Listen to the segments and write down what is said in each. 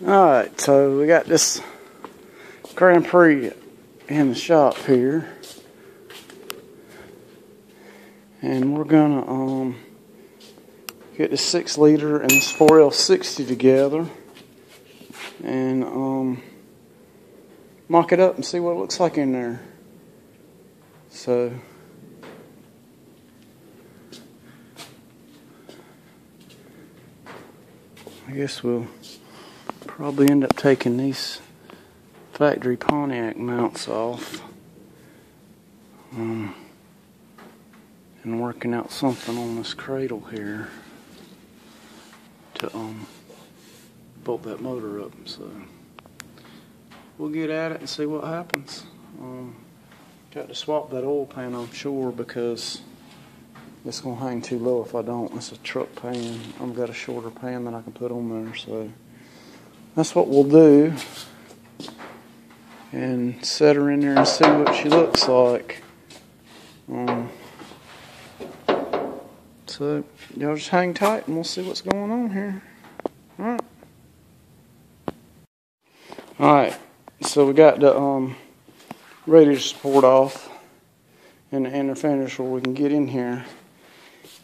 Alright, so we got this Grand Prix in the shop here. And we're gonna get the 6 liter and this 4L60 together and mock it up and see what it looks like in there. So I guess we'll probably end up taking these factory Pontiac mounts off and working out something on this cradle here to bolt that motor up. So we'll get at it and see what happens. Got to swap that oil pan, I'm sure, because it's going to hang too low if I don't. It's a truck pan. I've got a shorter pan that I can put on there, so that's what we'll do. And set her in there and see what she looks like. So y'all just hang tight and we'll see what's going on here. Alright, so we got the radiator support off and the inner finish where we can get in here.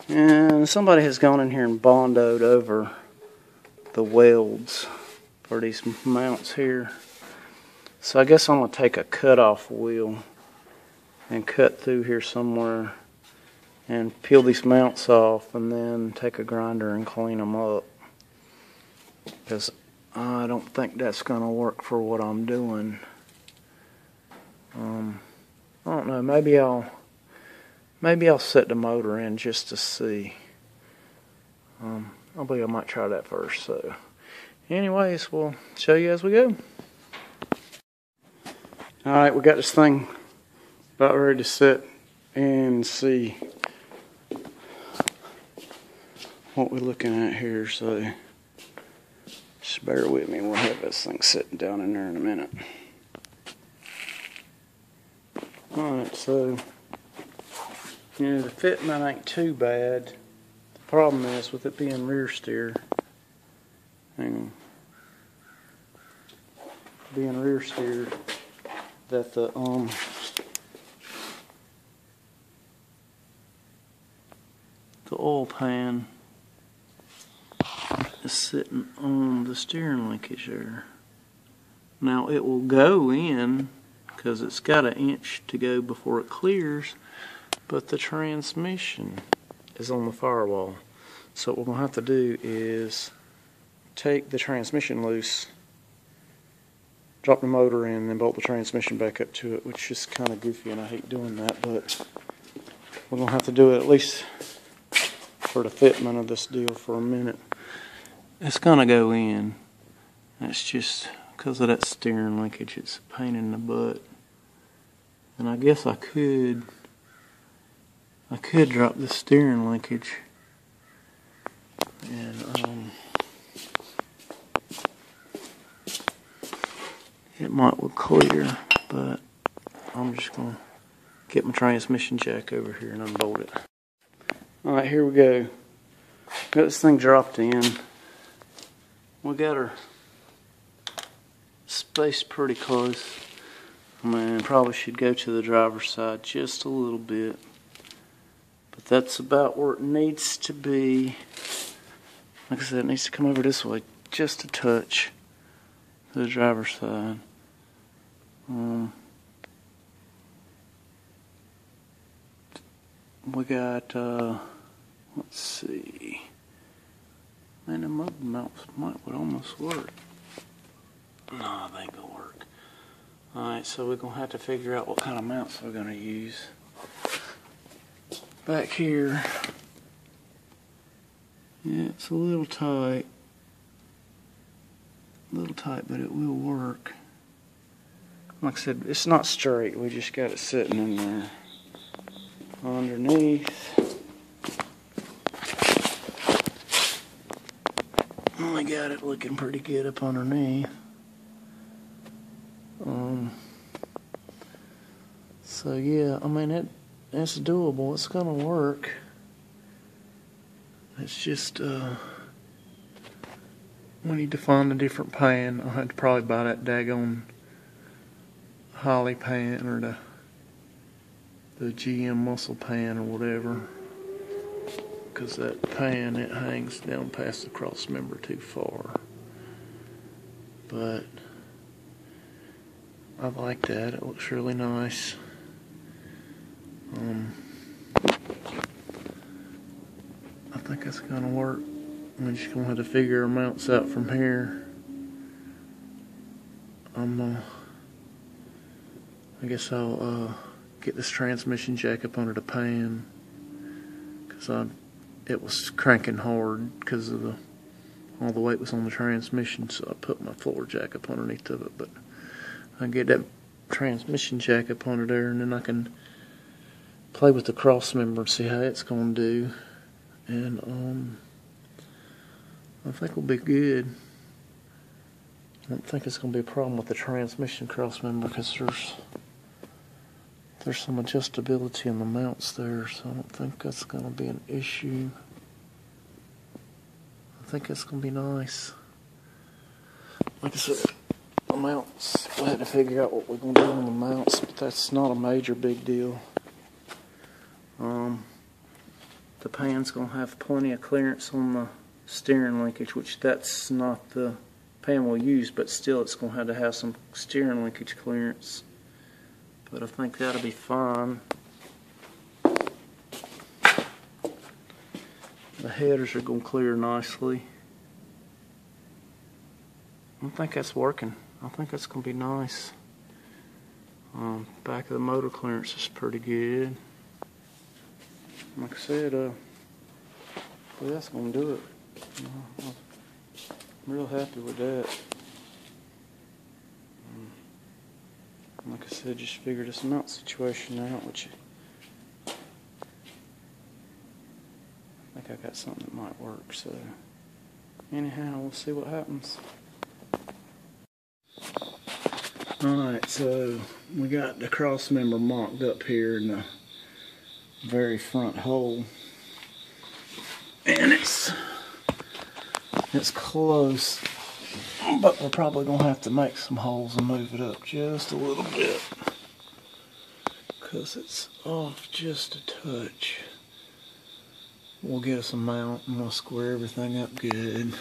And somebody has gone in here and bondoed over the welds for these mounts here. So I guess I'm going to take a cut-off wheel and cut through here somewhere and peel these mounts off and then take a grinder and clean them up. Because I don't think that's going to work for what I'm doing. I don't know, maybe I'll set the motor in just to see. I believe I might try that first. So anyways, we'll show you as we go. Alright, we got this thing about ready to set and see what we're looking at here, so just bear with me. We'll have this thing sitting down in there in a minute. Alright, so the fitment ain't too bad. The problem is with it being rear steer. Hang on. Being rear steered, that the oil pan is sitting on the steering linkage there. Now it will go in because it's got an inch to go before it clears, but the transmission is on the firewall. So what we're going to have to do is take the transmission loose, drop the motor in, and then bolt the transmission back up to it, which is kind of goofy and I hate doing that, but we're going to have to do it at least for the fitment of this deal for a minute. It's going to go in. That's just because of that steering linkage. It's a pain in the butt. And I guess I could drop the steering linkage and it might look clear, but I'm just going to get my transmission jack over here and unbolt it. Alright, here we go. Got this thing dropped in. We got her spaced pretty close. I mean, probably should go to the driver's side just a little bit. But that's about where it needs to be. Like I said, it needs to come over this way just a touch to the driver's side. We got, let's see. Man, the motor mounts would almost work. No, I think it'll work. Alright, so we're going to have to figure out what kind of mounts we're going to use. Back here, yeah, it's a little tight. But it will work. Like I said, it's not straight. We just got it sitting in there. Underneath. We got it looking pretty good up underneath. So yeah, I mean it's doable. It's gonna work. It's just we need to find a different pan. I'll have to probably buy that daggone Holly pan or the GM muscle pan or whatever, because that pan, it hangs down past the cross member too far. But I like that. It looks really nice. I think that's gonna work. I'm just gonna have to figure our mounts out from here. I guess I'll get this transmission jack up under the pan, because it was cranking hard because of all the weight was on the transmission, so I put my floor jack up underneath of it. But I get that transmission jack up under there, and then I can play with the cross member and see how it's going to do. And I think we'll be good. I don't think it's going to be a problem with the transmission cross member, because there's some adjustability in the mounts there, so I don't think that's going to be an issue. I think it's going to be nice. Like I said, the mounts, we'll have to figure out what we're going to do on the mounts, but that's not a major big deal. The pan's going to have plenty of clearance on the steering linkage, which that's not the pan we'll use, but still it's going to have some steering linkage clearance. But I think that'll be fine. The headers are going to clear nicely. I think that's working. I think that's going to be nice. Back of the motor clearance is pretty good. Like I said, well, that's going to do it. I'm real happy with that. Like I said, just figure this mount situation out, which I think I got something that might work. So anyhow, we'll see what happens. Alright, so we got the cross member mocked up here in the very front hole, and it's close, but we're probably gonna have to make some holes and move it up just a little bit, because it's off just a touch. We'll get us a mount and we'll square everything up good,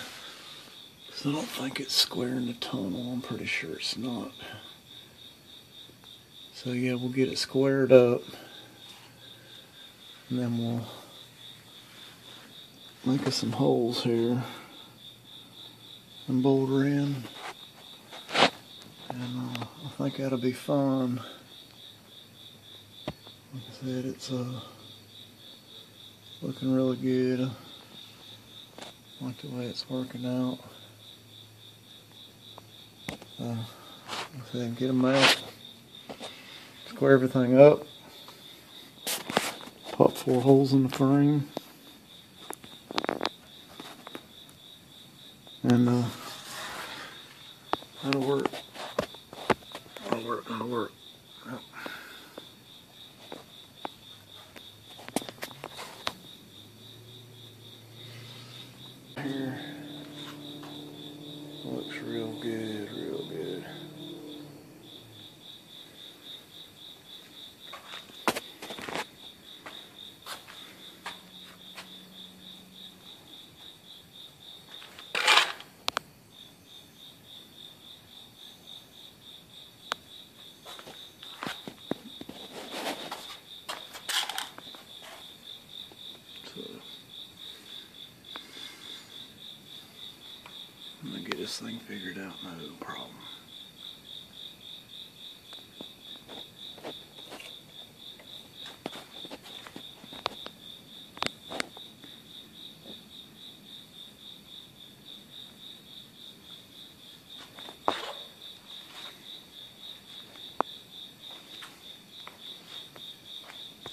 because I don't think it's squaring the tunnel. I'm pretty sure it's not. So yeah, we'll get it squared up, and then we'll make us some holes here and boulder in, and I think that'll be fun. Like I said, it's looking really good. I like the way it's working out. Like I said, get them out, square everything up, pop 4 holes in the frame, and that'll work. That'll work. Yep. Here looks real good, real good. I'm gonna get this thing figured out, no problem.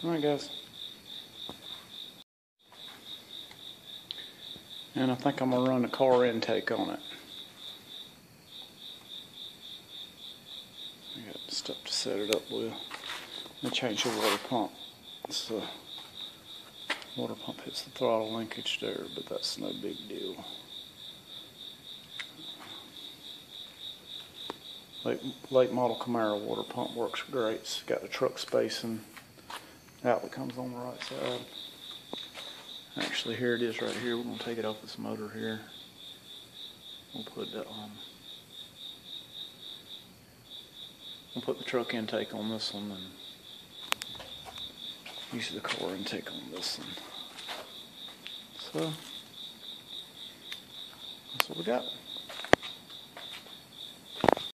Alright guys. And I think I'm going to run the car intake on it. I got stuff to set it up with. I'm going to change the water pump. So, water pump hits the throttle linkage there, but that's no big deal. Late model Camaro water pump works great. It's got the truck space and outlet comes on the right side. Actually, here it is right here. We're going to take it off this motor here. We'll put that on. We'll put the truck intake on this one and use the car intake on this one. So, that's what we got.